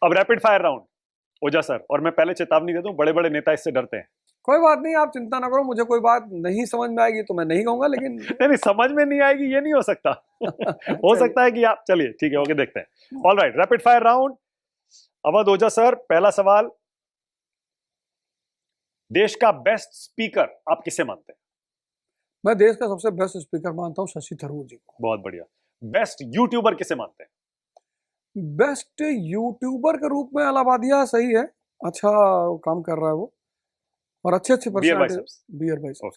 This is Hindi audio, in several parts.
अब रैपिड फायर राउंड ओझा सर, और मैं पहले चेतावनी दे दूं, बड़े बड़े नेता इससे डरते हैं। कोई बात नहीं, आप चिंता ना करो, मुझे कोई बात नहीं समझ में आएगी तो मैं नहीं कहूंगा, लेकिन नहीं समझ में नहीं आएगी ये नहीं हो सकता। हो सकता है कि आप, चलिए ठीक है, ओके देखते हैं। All right, rapid fire round. Awadh Ojha sir, पहला सवाल, देश का बेस्ट स्पीकर आप किसे मानते हैं? मैं देश का सबसे बेस्ट स्पीकर मानता हूँ शशि थरूर जी को। बहुत बढ़िया। बेस्ट यूट्यूबर किसे मानते हैं? बेस्ट यूट्यूबर के रूप में अलाहाबादिया सही है, अच्छा काम कर रहा है वो, और अच्छे अच्छे बियर पर्सनालिटी। बाइसेप्स। बियर भाई साहब।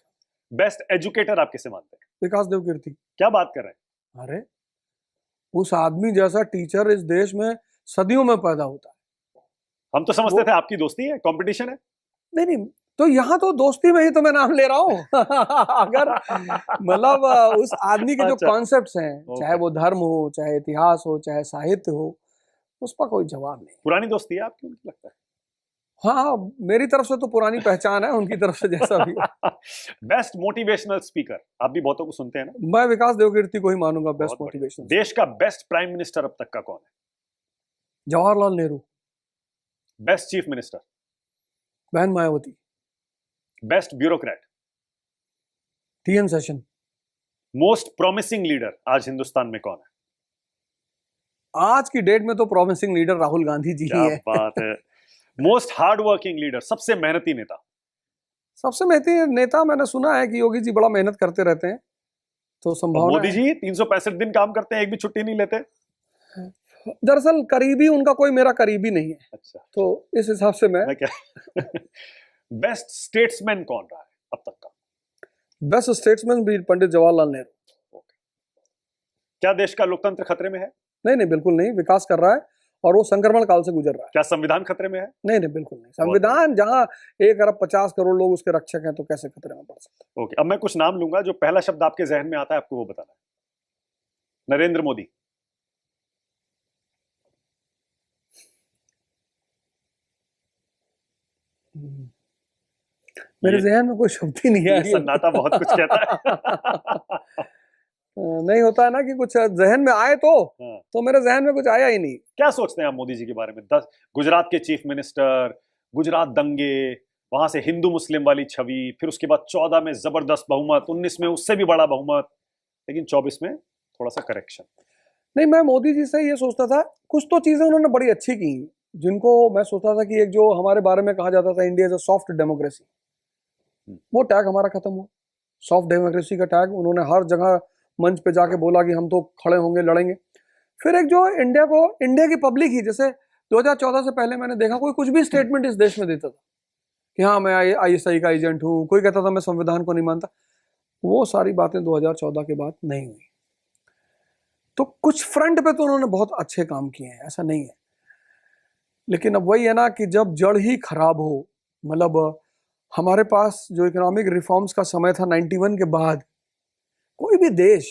बेस्ट एजुकेटर आप किसे मानते हैं? विकास देव कीर्ति। क्या बात कर रहे हैं? अरे उस आदमी जैसा टीचर इस देश में सदियों में पैदा होता है। हम तो समझते थे आपकी दोस्ती है, कंपटीशन है। नहीं नहीं, तो यहाँ तो दोस्ती में ही तो मैं नाम ले रहा हूँ। अगर मतलब उस आदमी के जो अच्छा। कॉन्सेप्ट्स हैं, ओके। चाहे वो धर्म हो, चाहे इतिहास हो, चाहे साहित्य हो, उस पर कोई जवाब नहीं। पुरानी दोस्ती है आपकी, मुझे लगता है। हाँ, मेरी तरफ से तो पुरानी पहचान है, उनकी तरफ से जैसा भी हो। बेस्ट मोटिवेशनल स्पीकर, आप भी बहुतों को सुनते हैं ना? मैं विकास देव कीर्ति को ही मानूंगा बेस्ट बहुत बढ़िया। मोटिवेशन। देश का बेस्ट प्राइम मिनिस्टर अब तक का कौन है? Jawaharlal Nehru. Best chief minister? बहन Mayawati. Best bureaucrat? T N Seshan. Most promising leader आज हिंदुस्तान में कौन है? आज की डेट में तो प्रॉमिसिंग लीडर राहुल गांधी जी ही क्या है। बात है। मोस्ट हार्ड वर्किंग लीडर, सबसे मेहनती नेता? सबसे मेहनती नेता मैंने सुना है कि योगी जी बड़ा मेहनत करते रहते हैं, तो संभावना मोदी है। जी 365 दिन काम करते हैं, एक भी छुट्टी नहीं लेते। दरअसल करीबी उनका कोई मेरा करीबी नहीं है, अच्छा, तो इस हिसाब से मैं क्या बेस्ट स्टेट्समैन कौन रहा है अब तक का? बेस्ट स्टेट्समैन भी पंडित जवाहरलाल नेहरू। क्या देश का लोकतंत्र खतरे में है? नहीं नहीं, बिल्कुल नहीं, विकास कर रहा है और वो संक्रमण काल से गुजर रहा है। क्या संविधान खतरे में है? नहीं नहीं, बिल्कुल नहीं। संविधान जहां 1 अरब 50 करोड़ लोग उसके रक्षक हैं, तो कैसे खतरे में पड़ सकते? ओके, अब मैं कुछ नाम लूंगा, जो पहला शब्द आपके जहन में आता है आपको वो बताना है। नरेंद्र मोदी? मेरे जहन में कोई शब्द ही नहीं है। सन्नाटा बहुत कुछ कहता है। नहीं होता है ना कि कुछ जहन में आए तो मेरे जहन में कुछ आया ही नहीं। क्या सोचते हैं आप मोदी जी के बारे में? 10 गुजरात के चीफ मिनिस्टर, गुजरात दंगे, वहां से हिंदू मुस्लिम वाली छवि, फिर उसके बाद 14 में जबरदस्त बहुमत, 19 में उससे भी बड़ा बहुमत, लेकिन 24 में थोड़ा सा करेक्शन। नहीं, मैं मोदी जी से ये सोचता था, कुछ तो चीजें उन्होंने बड़ी अच्छी की, जिनको मैं सोचता था कि एक जो हमारे बारे में कहा जाता था India is a soft democracy, वो टैग हमारा खत्म हुआ। सॉफ्ट डेमोक्रेसी का टैग उन्होंने हर जगह मंच पे जाके बोला कि हम तो खड़े होंगे, लड़ेंगे। फिर एक जो इंडिया की पब्लिक ही, जैसे 2014 से पहले मैंने देखा कोई कुछ भी स्टेटमेंट इस देश में देता था कि हाँ मैं ISI का एजेंट हूँ, कोई कहता था मैं संविधान को नहीं मानता, वो सारी बातें 2014 के बाद नहीं हुई। तो कुछ फ्रंट पे तो उन्होंने बहुत अच्छे काम किए हैं, ऐसा नहीं है, लेकिन अब वही है ना कि जब जड़ ही खराब हो, मतलब हमारे पास जो इकोनॉमिक रिफॉर्म्स का समय था 91 के बाद, कोई भी देश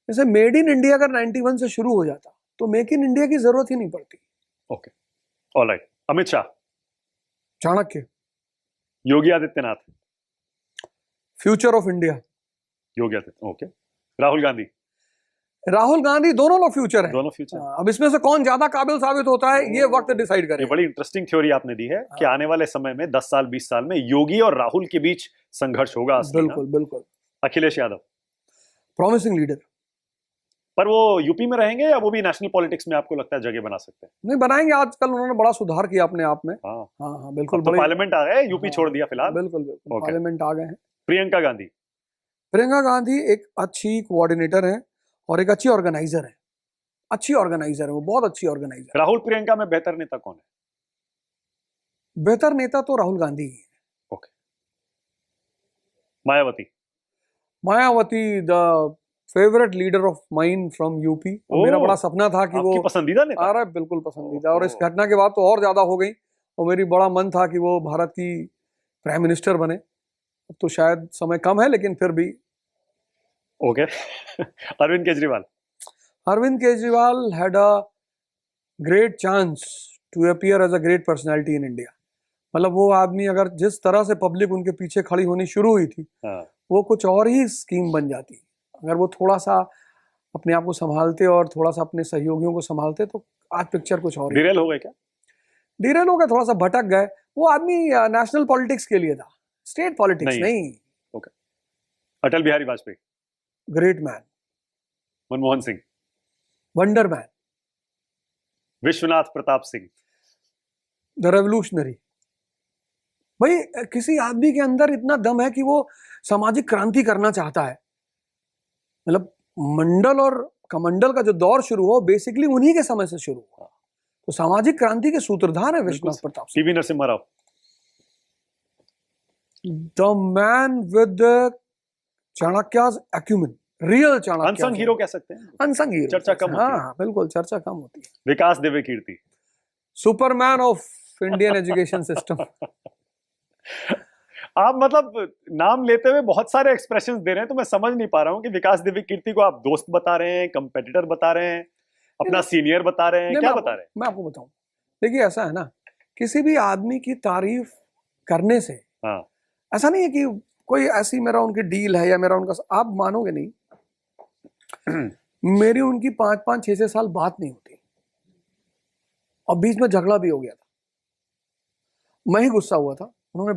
जैसे मेड इन इंडिया अगर 91 से शुरू हो जाता तो मेक इन इंडिया की जरूरत ही नहीं पड़ती। Okay, alright. Amit Shah? Chanakya? Yogi Adityanath? Future of India? Yogi Adityanath. Okay. Rahul Gandhi? Rahul Gandhi? दोनों लोग फ्यूचर है। दोनों फ्यूचर। अब इसमें से कौन ज्यादा काबिल साबित होता है ये वक्त डिसाइड ये करेगा। बड़ी इंटरेस्टिंग थ्योरी आपने दी है कि आने वाले समय में 10 साल 20 साल में योगी और राहुल के बीच संघर्ष होगा असली। बिल्कुल बिल्कुल। अखिलेश यादव? Promising leader. पर वो यूपी में रहेंगे या वो भी नेशनल पॉलिटिक्स में आपको लगता है जगह बना सकते हैं? नहीं, बनाएंगे, आजकल उन्होंने बड़ा सुधार किया अपने आप में। हाँ हाँ हाँ बिल्कुल। तो पार्लियामेंट आ गए, यूपी छोड़ दिया फिलहाल। बिल्कुल बिल्कुल, पार्लियामेंट आ गए हैं। प्रियंका गांधी? प्रियंका गांधी एक अच्छी कोऑर्डिनेटर है और एक अच्छी ऑर्गेनाइजर है। अच्छी ऑर्गेनाइजर है वो, बहुत अच्छी ऑर्गेनाइजर। राहुल प्रियंका में बेहतर नेता कौन है? बेहतर नेता तो राहुल गांधी ही है। Okay. Mayawati? Mayawati the favourite leader of mine from UP. मेरा बड़ा सपना था कि वो पसंदीदा नेता। आ रहा है, बिल्कुल पसंदीदा, और इस घटना के बाद तो और ज्यादा हो गई, और मेरी बड़ा मन था कि वो भारत की प्राइम मिनिस्टर बने। अब तो शायद समय कम है, लेकिन फिर भी। Okay. Arvind Kejriwal? Arvind Kejriwal had a great chance to appear as a great personality in India. मतलब वो आदमी अगर जिस तरह से पब्लिक उनके पीछे खड़ी होनी शुरू हुई थी, वो कुछ और ही स्कीम बन जाती। अगर वो थोड़ा सा अपने आप को संभालते और थोड़ा सा अपने सहयोगियों को संभालते तो आज पिक्चर कुछ और। डिरेल हो गए क्या? डिरेल हो गए, थोड़ा सा भटक गए। वो आदमी नेशनल पॉलिटिक्स के लिए था, स्टेट पॉलिटिक्स नहीं। Atal Bihari Vajpayee, great man, Manmohan Singh, wonder man, Vishwanath Pratap Singh, the revolutionary. भाई किसी आदमी के अंदर इतना दम है कि वो सामाजिक क्रांति करना चाहता है। मतलब मंडल और कमंडल का जो दौर शुरू हुआ बेसिकली उन्हीं के समय से शुरू हुआ। तो सामाजिक क्रांति के सूत्रधार है Vishwanath Pratap Singh. TV Narasimha Rao, the man with चाणक्य's acumen, real Chanakya. Unsung hero कह सकते हैं, अनसंग हीरो, चर्चा कम होती है। हाँ बिल्कुल, चर्चा कम होती है। Vikas Divya Kirti, superman of Indian education system. आप मतलब नाम लेते हुए बहुत सारे एक्सप्रेशंस दे रहे हैं, तो मैं समझ नहीं पा रहा हूँ कि विकास दिव्य कीर्ति को आप दोस्त बता रहे हैं, कंपेटिटर बता रहे हैं, अपना सीनियर बता रहे हैं, क्या बता रहे हैं? मैं आपको बताऊं, देखिए ऐसा है ना, किसी भी आदमी की तारीफ करने से हाँ, ऐसा नहीं है कि कोई ऐसी मेरा उनकी डील है या मेरा उनका, आप मानोगे नहीं, मेरी उनकी 5-5, 6-6 साल बात नहीं होती और बीच में झगड़ा भी हो गया था। मैं ही गुस्सा हुआ था, उन्होंने